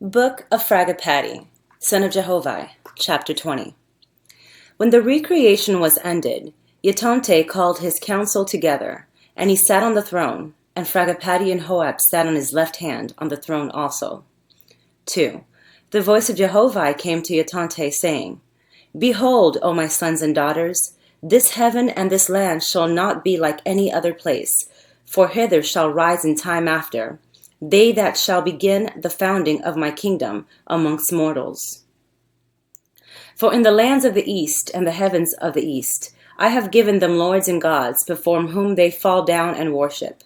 Book of Fragapatti, son of Jehovah, chapter 20. When the recreation was ended, Yatante called his council together, and he sat on the throne, and Fragapatti and Hoab sat on his left hand on the throne also. 2. The voice of Jehovah came to Yatante, saying, Behold, O my sons and daughters, this heaven and this land shall not be like any other place, for hither shall rise in time after they that shall begin the founding of my kingdom amongst mortals. For in the lands of the east and the heavens of the east I have given them lords and gods, before whom they fall down and worship.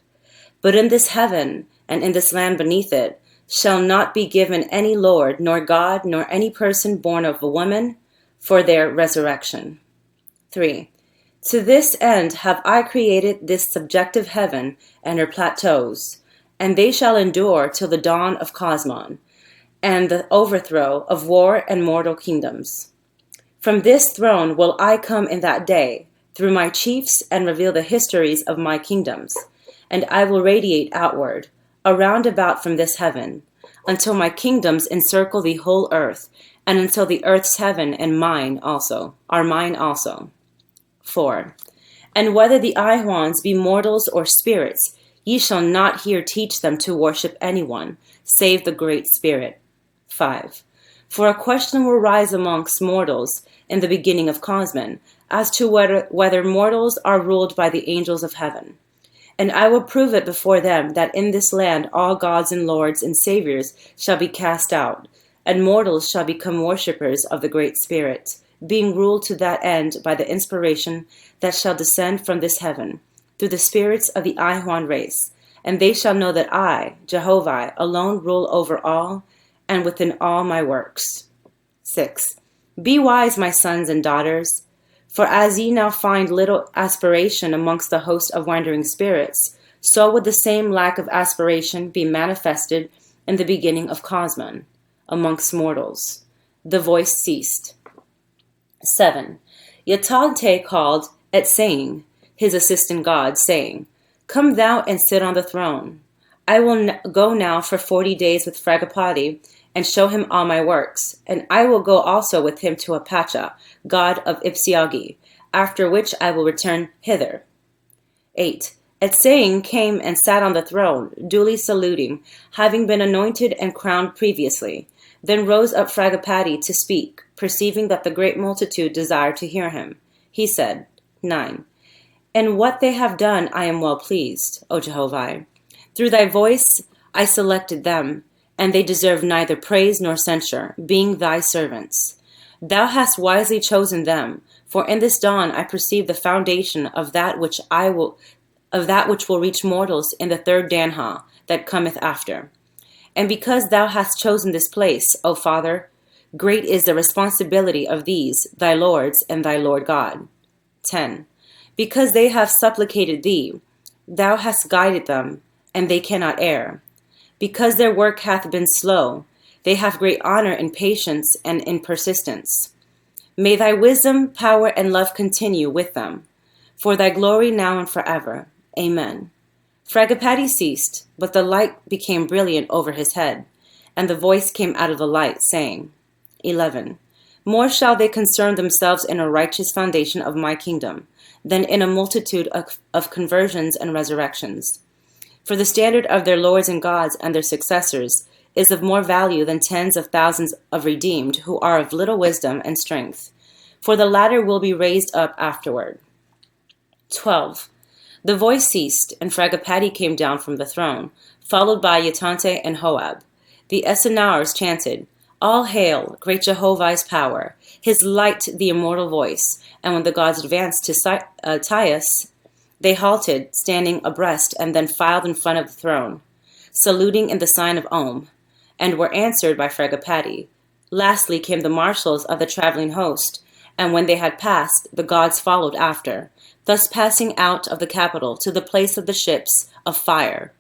But in this heaven and in this land beneath it shall not be given any lord, nor god, nor any person born of a woman, for their resurrection. 3. To this end have I created this subjective heaven and her plateaus, and they shall endure till the dawn of Cosmon, and the overthrow of war and mortal kingdoms. From this throne will I come in that day, through my chiefs, and reveal the histories of my kingdoms, and I will radiate outward, around about from this heaven, until my kingdoms encircle the whole earth, and until the earth's heaven and mine also are mine also. 4. And whether the Ihwans be mortals or spirits, ye shall not here teach them to worship anyone, save the Great Spirit. 5. For a question will rise amongst mortals in the beginning of Cosmon, as to whether mortals are ruled by the angels of heaven. And I will prove it before them that in this land all gods and lords and saviors shall be cast out, and mortals shall become worshippers of the Great Spirit, being ruled to that end by the inspiration that shall descend from this heaven, through the spirits of the Ihwan race, and they shall know that I, Jehovah, alone rule over all, and within all my works. 6. Be wise, my sons and daughters, for as ye now find little aspiration amongst the host of wandering spirits, so would the same lack of aspiration be manifested in the beginning of Cosmon, amongst mortals. The voice ceased. 7. Yatante called at saying, his assistant god, saying, Come thou and sit on the throne. I will go now for 40 days with Fragapatti, and show him all my works, and I will go also with him to Apacha, god of Ipsiagi, after which I will return hither. 8. At saying came and sat on the throne, duly saluting, having been anointed and crowned previously. Then rose up Fragapatti to speak, perceiving that the great multitude desired to hear him. He said, 9. In what they have done I am well pleased, O Jehovah. Through thy voice I selected them, and they deserve neither praise nor censure, being thy servants. Thou hast wisely chosen them, for in this dawn I perceive the foundation of that which will reach mortals in the third Danha that cometh after. And because thou hast chosen this place, O Father, great is the responsibility of these, thy lords and thy Lord God. 10. Because they have supplicated thee, thou hast guided them, and they cannot err. Because their work hath been slow, they have great honor in patience and in persistence. May thy wisdom, power, and love continue with them, for thy glory now and forever. Amen. Fragapatti ceased, but the light became brilliant over his head, and the voice came out of the light, saying, 11. More shall they concern themselves in a righteous foundation of my kingdom, than in a multitude of conversions and resurrections. For the standard of their lords and gods and their successors is of more value than tens of thousands of redeemed who are of little wisdom and strength, for the latter will be raised up afterward. 12. The voice ceased, and Fragapatti came down from the throne, followed by Yatante and Hoab. The Essenaurs chanted, All hail, great Jehovah's power, his light the immortal voice. And when the gods advanced to Tias, they halted, standing abreast, and then filed in front of the throne, saluting in the sign of Om, and were answered by Fragapatti. Lastly came the marshals of the traveling host, and when they had passed, the gods followed after, thus passing out of the capital to the place of the ships of fire,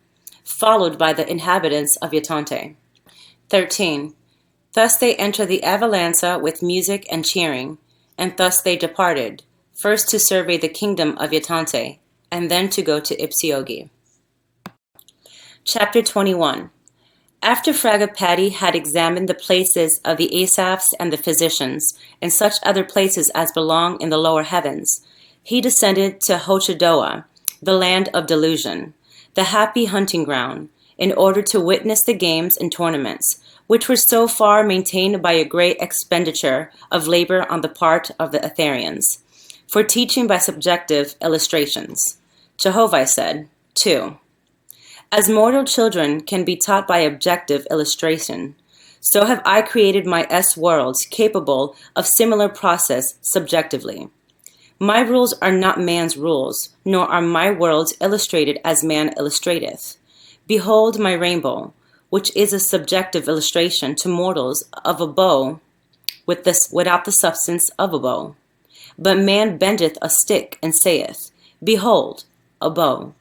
followed by the inhabitants of Yatante. 13. Thus they entered the Avalansa with music and cheering, and thus they departed, first to survey the kingdom of Yatante, and then to go to Ipsiogi. Chapter 21. After Fragapatti had examined the places of the Asaphs and the physicians, and such other places as belong in the lower heavens, he descended to Hochadoa, the land of delusion, the happy hunting ground, in order to witness the games and tournaments, which were so far maintained by a great expenditure of labor on the part of the Athenians, for teaching by subjective illustrations. Jehovah said, 2. As mortal children can be taught by objective illustration, so have I created my S-worlds capable of similar process subjectively. My rules are not man's rules, nor are my worlds illustrated as man illustrateth. Behold my rainbow, which is a subjective illustration to mortals of a bow without the substance of a bow. But man bendeth a stick and saith, Behold, a bow.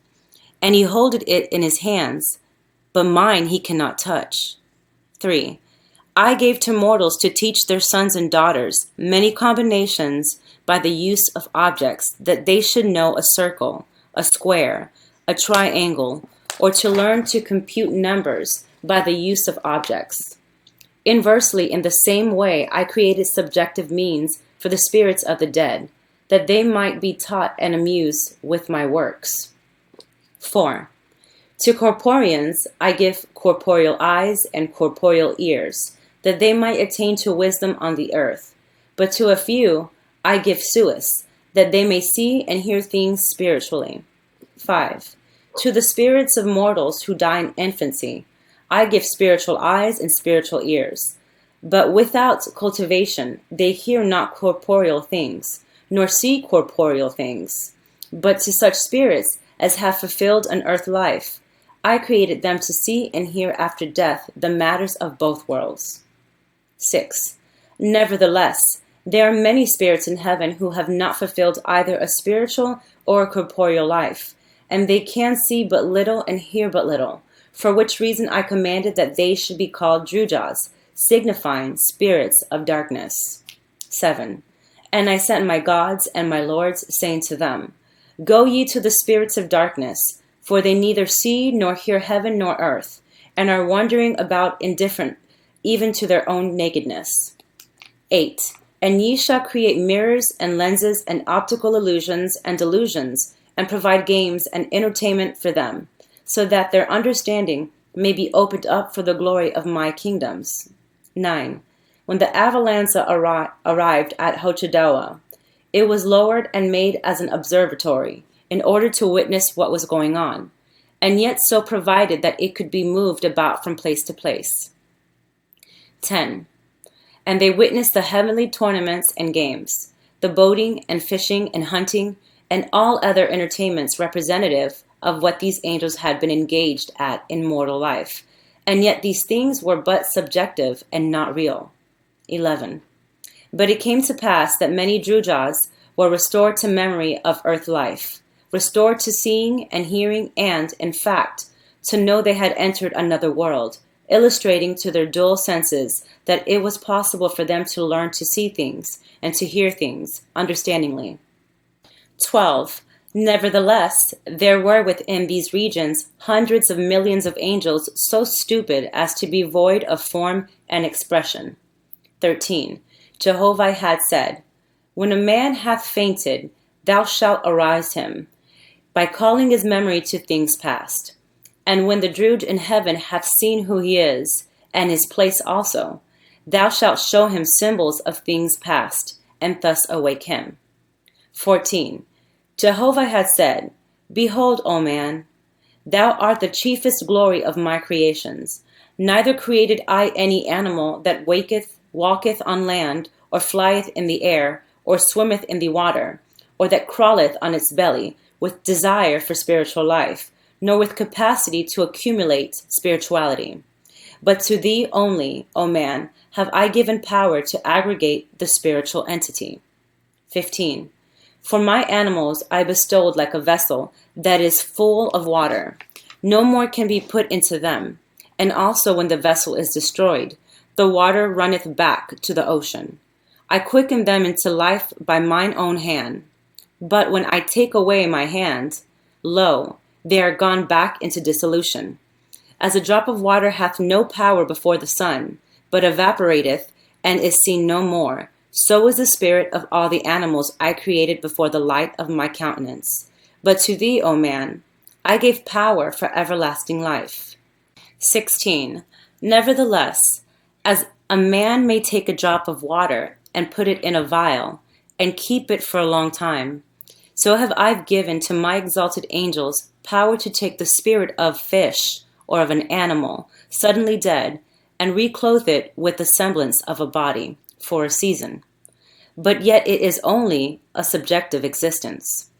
And he holdeth it in his hands, but mine he cannot touch. 3. I gave to mortals to teach their sons and daughters many combinations by the use of objects, that they should know a circle, a square, a triangle, or to learn to compute numbers by the use of objects. Inversely, in the same way, I created subjective means for the spirits of the dead, that they might be taught and amused with my works. 4. To corporeans I give corporeal eyes and corporeal ears, that they might attain to wisdom on the earth. But to a few I give suis, that they may see and hear things spiritually. 5. To the spirits of mortals who die in infancy, I give spiritual eyes and spiritual ears. But without cultivation they hear not corporeal things, nor see corporeal things. But to such spirits as have fulfilled an earth life, I created them to see and hear after death the matters of both worlds. 6. Nevertheless, there are many spirits in heaven who have not fulfilled either a spiritual or a corporeal life, and they can see but little and hear but little, for which reason I commanded that they should be called drujas, signifying spirits of darkness. 7. And I sent my gods and my lords, saying to them, Go ye to the spirits of darkness, for they neither see nor hear heaven nor earth, and are wandering about indifferent even to their own nakedness. 8. And ye shall create mirrors and lenses and optical illusions and delusions, and provide games and entertainment for them, so that their understanding may be opened up for the glory of my kingdoms. 9. When the Avalanza arrived at Hochadoa, it was lowered and made as an observatory, in order to witness what was going on, and yet so provided that it could be moved about from place to place. 10. And they witnessed the heavenly tournaments and games, the boating and fishing and hunting, and all other entertainments representative of what these angels had been engaged at in mortal life, and yet these things were but subjective and not real. 11. But it came to pass that many drujas were restored to memory of earth life, restored to seeing and hearing, and, in fact, to know they had entered another world, illustrating to their dual senses that it was possible for them to learn to see things and to hear things understandingly. 12. Nevertheless, there were within these regions hundreds of millions of angels so stupid as to be void of form and expression. 13. Jehovah had said, When a man hath fainted, thou shalt arouse him, by calling his memory to things past. And when the Druid in heaven hath seen who he is, and his place also, thou shalt show him symbols of things past, and thus awake him. 14. Jehovah had said, Behold, O man, thou art the chiefest glory of my creations. Neither created I any animal that walketh on land, or flieth in the air, or swimmeth in the water, or that crawleth on its belly, with desire for spiritual life, nor with capacity to accumulate spirituality. But to thee only, O man, have I given power to aggregate the spiritual entity. 15. For my animals I bestowed like a vessel that is full of water. No more can be put into them. And also when the vessel is destroyed, the water runneth back to the ocean. I quicken them into life by mine own hand. But when I take away my hand, lo, they are gone back into dissolution. As a drop of water hath no power before the sun, but evaporateth, and is seen no more, so is the spirit of all the animals I created before the light of my countenance. But to thee, O man, I gave power for everlasting life. 16. Nevertheless, as a man may take a drop of water and put it in a vial, and keep it for a long time, so have I given to my exalted angels power to take the spirit of fish or of an animal suddenly dead, and reclothe it with the semblance of a body for a season. But yet it is only a subjective existence.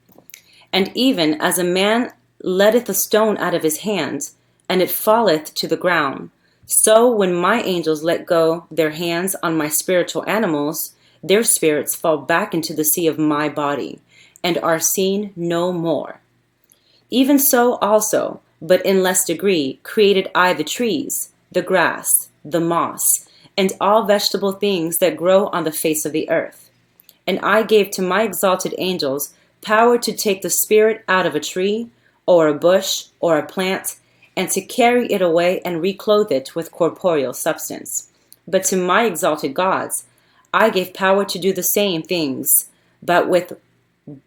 And even as a man letteth a stone out of his hand, and it falleth to the ground, so when my angels let go their hands on my spiritual animals, their spirits fall back into the sea of my body, and are seen no more. Even so also, but in less degree, created I the trees, the grass, the moss, and all vegetable things that grow on the face of the earth. And I gave to my exalted angels power to take the spirit out of a tree, or a bush, or a plant, and to carry it away and reclothe it with corporeal substance. But to my exalted gods I gave power to do the same things, but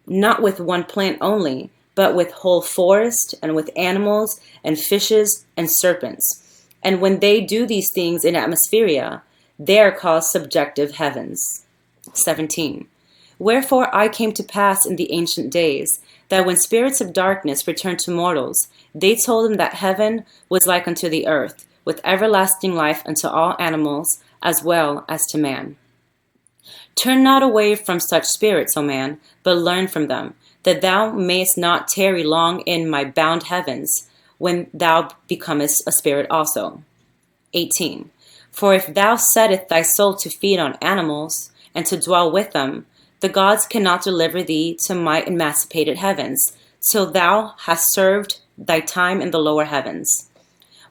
not with one plant only, but with whole forest, and with animals, and fishes, and serpents. And when they do these things in atmospheria, they are called subjective heavens. 17. Wherefore I came to pass in the ancient days, that when spirits of darkness returned to mortals, they told them that heaven was like unto the earth, with everlasting life unto all animals, as well as to man. Turn not away from such spirits, O man, but learn from them, that thou mayest not tarry long in my bound heavens, when thou becomest a spirit also. 18. For if thou settest thy soul to feed on animals, and to dwell with them, the gods cannot deliver thee to my emancipated heavens, till thou hast served thy time in the lower heavens.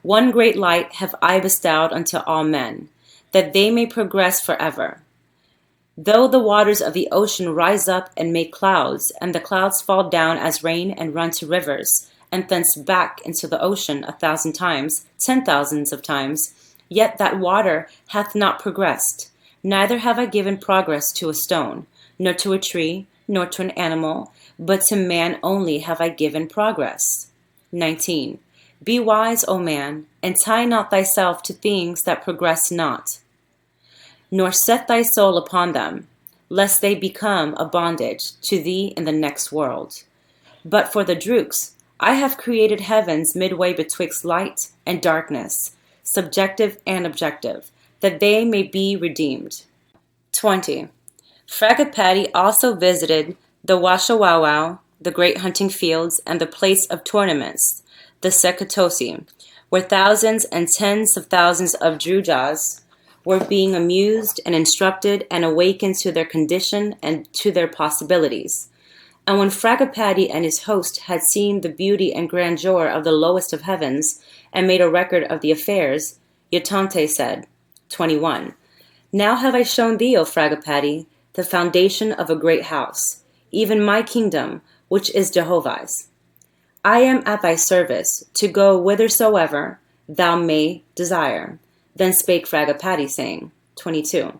One great light have I bestowed unto all men, that they may progress forever. Though the waters of the ocean rise up and make clouds, and the clouds fall down as rain and run to rivers, and thence back into the ocean 1,000 times, 10,000s of times, yet that water hath not progressed. Neither have I given progress to a stone, nor to a tree, nor to an animal, but to man only have I given progress. 19. Be wise, O man, and tie not thyself to things that progress not, nor set thy soul upon them, lest they become a bondage to thee in the next world. But for the droogs, I have created heavens midway betwixt light and darkness, subjective and objective, that they may be redeemed. 20. Fragapatti also visited the Washawawau, the great hunting fields, and the place of tournaments, the Sekatosi, where thousands and tens of thousands of Drujas were being amused and instructed and awakened to their condition and to their possibilities. And when Fragapatti and his host had seen the beauty and grandeur of the lowest of heavens, and made a record of the affairs, Yatante said, 21. Now have I shown thee, O Fragapatti, the foundation of a great house, even my kingdom, which is Jehovah's. I am at thy service, to go whithersoever thou may desire. Then spake Fragapatti, saying, 22.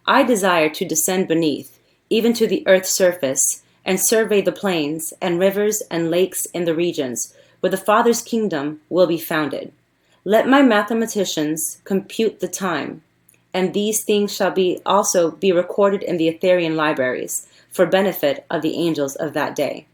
I desire to descend beneath, even to the earth's surface, and survey the plains, and rivers, and lakes in the regions, where the Father's kingdom will be founded. Let my mathematicians compute the time, and these things shall also be recorded in the Etherian libraries, for benefit of the angels of that day.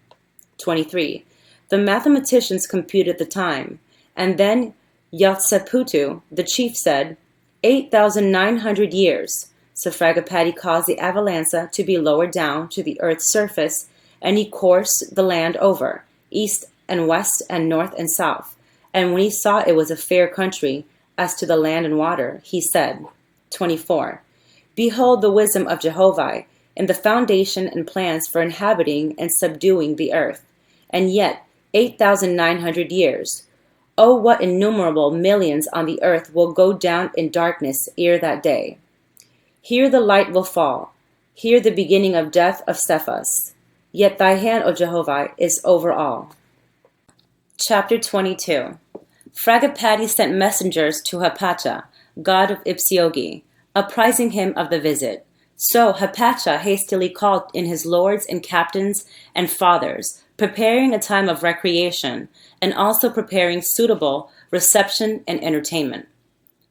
23. The mathematicians computed the time, and then Yotseputu, the chief, said, 8,900 years. So Fragapatti caused the Avalansa to be lowered down to the earth's surface, and he coursed the land over, east and west and north and south. And when he saw it was a fair country, as to the land and water, he said, 24. Behold the wisdom of Jehovah in the foundation and plans for inhabiting and subduing the earth, and yet 8,900 years. Oh, what innumerable millions on the earth will go down in darkness ere that day. Here the light will fall, here the beginning of death of Cephas. Yet thy hand, O Jehovah, is over all. Chapter 22. Fragapatti sent messengers to Hapacha, god of Ipsioge, apprising him of the visit. So Hapacha hastily called in his lords and captains and fathers, preparing a time of recreation, and also preparing suitable reception and entertainment.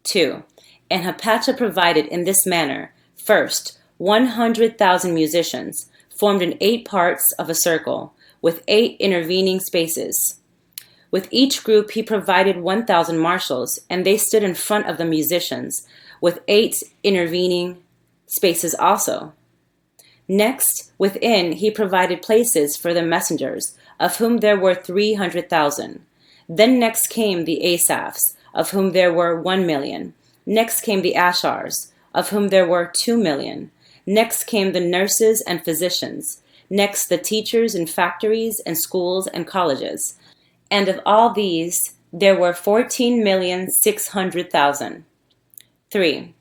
2. And Hapacha provided in this manner, first, 100,000 musicians, formed in 8 parts of a circle, with 8 intervening spaces. With each group he provided 1,000 marshals, and they stood in front of the musicians, with 8 intervening spaces also. Next, within he provided places for the messengers, of whom there were 300,000. Then next came the Asaphs, of whom there were 1,000,000. Next came the Ashars, of whom there were 2,000,000. Next came the nurses and physicians. Next the teachers in factories and schools and colleges. And of all these, there were 14,600,000. 3.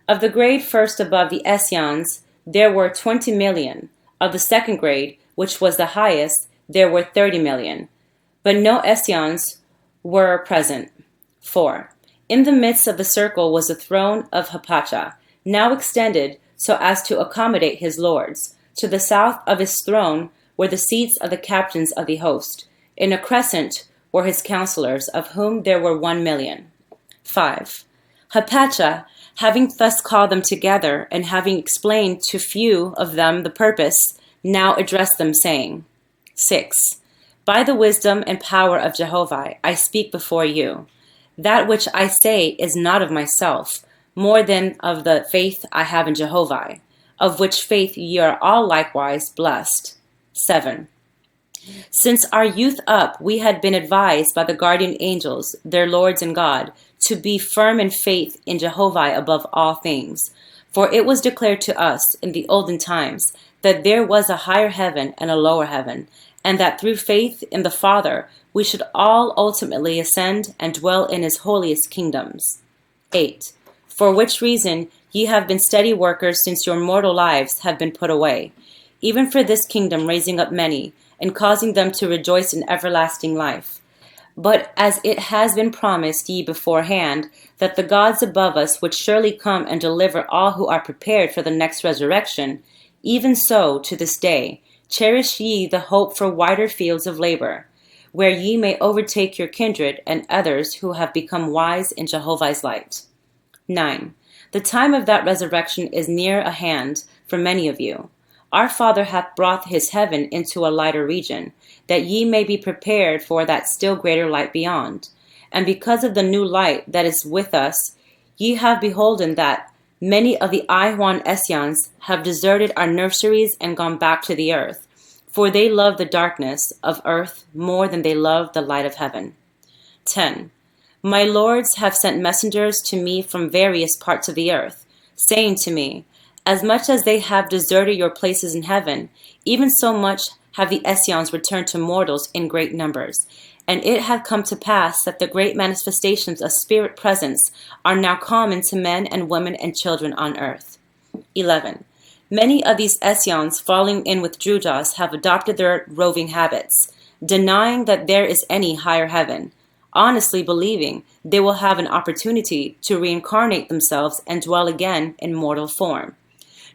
Of the grade first above the Esyons, there were 20,000,000. Of the second grade, which was the highest, there were 30,000,000. But no Esyons were present. 4. In the midst of the circle was the throne of Hapacha, now extended so as to accommodate his lords. To the south of his throne were the seats of the captains of the host. In a crescent were his counselors, of whom there were 1,000,000. 5. Hapacha, having thus called them together, and having explained to few of them the purpose, now addressed them, saying, 6. By the wisdom and power of Jehovah I speak before you. That which I say is not of myself, more than of the faith I have in Jehovah, of which faith ye are all likewise blessed. 7. Since our youth up, we had been advised by the guardian angels, their lords and God, to be firm in faith in Jehovah above all things. For it was declared to us in the olden times that there was a higher heaven and a lower heaven, and that through faith in the Father we should all ultimately ascend and dwell in his holiest kingdoms. 8. For which reason ye have been steady workers since your mortal lives have been put away, even for this kingdom raising up many, and causing them to rejoice in everlasting life. But as it has been promised ye beforehand, that the gods above us would surely come and deliver all who are prepared for the next resurrection, even so to this day cherish ye the hope for wider fields of labor, where ye may overtake your kindred and others who have become wise in Jehovah's light. 9. The time of that resurrection is near at hand for many of you. Our Father hath brought his heaven into a lighter region, that ye may be prepared for that still greater light beyond. And because of the new light that is with us, ye have beholden that many of the Iwan Esyans have deserted our nurseries and gone back to the earth, for they love the darkness of earth more than they love the light of heaven. 10. My lords have sent messengers to me from various parts of the earth, saying to me, as much as they have deserted your places in heaven, even so much have the Esyons returned to mortals in great numbers. And it hath come to pass that the great manifestations of spirit presence are now common to men and women and children on earth. 11. Many of these Esyons falling in with Drujas have adopted their roving habits, denying that there is any higher heaven, honestly believing they will have an opportunity to reincarnate themselves and dwell again in mortal form.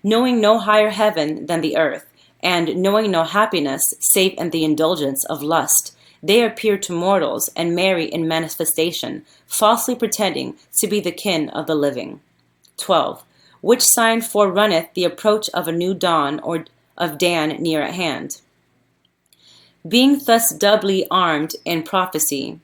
Knowing no higher heaven than the earth, and knowing no happiness save in the indulgence of lust, they appear to mortals and marry in manifestation, falsely pretending to be the kin of the living. 12. Which sign forerunneth the approach of a new dawn, or of Dan near at hand? Being thus doubly armed in prophecy,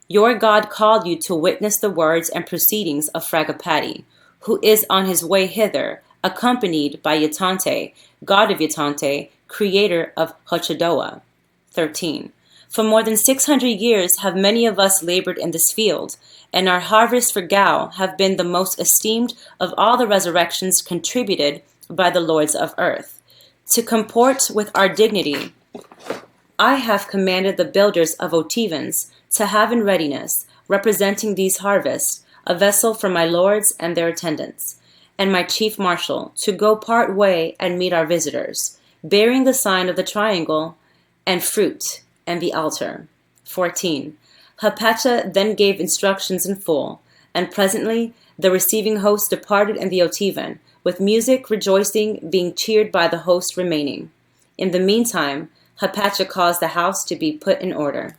your God called you to witness the words and proceedings of Fragapatti, who is on his way hither, accompanied by Yatante, god of Yatante, creator of Hochadoa. 13. For more than 600 years have many of us labored in this field, and our harvests for Gao have been the most esteemed of all the resurrections contributed by the lords of earth. To comport with our dignity, I have commanded the builders of Otivans to have in readiness, representing these harvests, a vessel for my lords and their attendants, and my chief marshal to go part way and meet our visitors, bearing the sign of the triangle and fruit and the altar. 14. Hapacha then gave instructions in full, and presently the receiving host departed in the Otivan, with music, rejoicing, being cheered by the host remaining. In the meantime, Hapacha caused the house to be put in order.